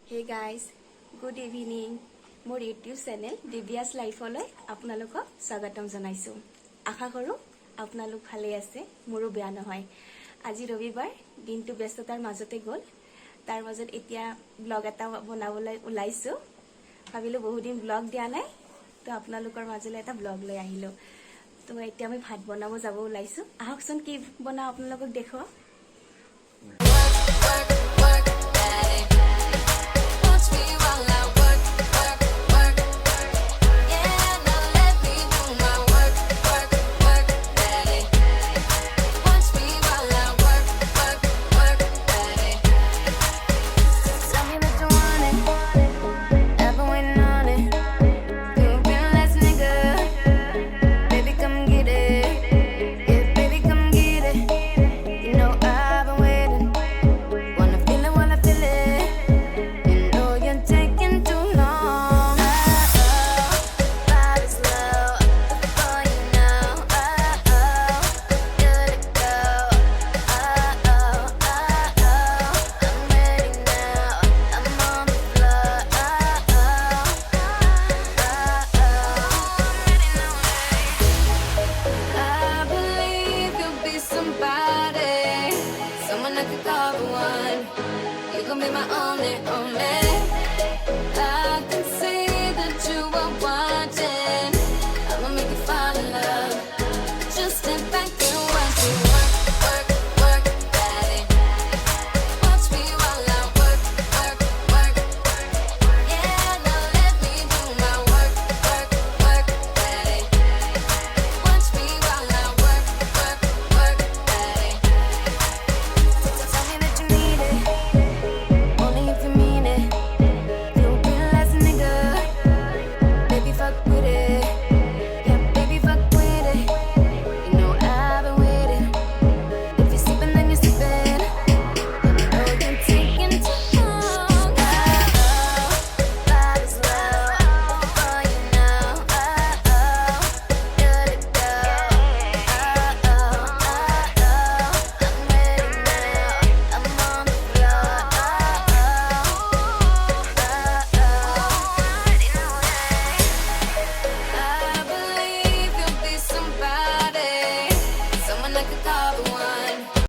Hey guys, good evening. মোৰ YouTube channel দিব্যাছ লাইফলৈ আপোনালোকক স্বাগতম জনাইছোঁ। আশা কৰোঁ আপোনালোক ভালে আছে, মোৰো বেয়া নহয়। আজি ৰবিবাৰ, দিনটো ব্যস্ততাৰ মাজতে গ'ল। তাৰ মাজত এতিয়া ব্লগ এটা বনাবলৈ ওলাইছোঁ। ভাবিলোঁ বহুদিন ব্লগ দিয়া নাই, তো আপোনালোকৰ মাজলৈ এটা ব্লগ লৈ আহিলোঁ। তো এতিয়া আমি ভাত বনাব যাব ওলাইছোঁ। আহকচোন কি বনাওঁ আপোনালোকক দেখুৱাওঁ। Someone I could call the one. You gon' be my only, only.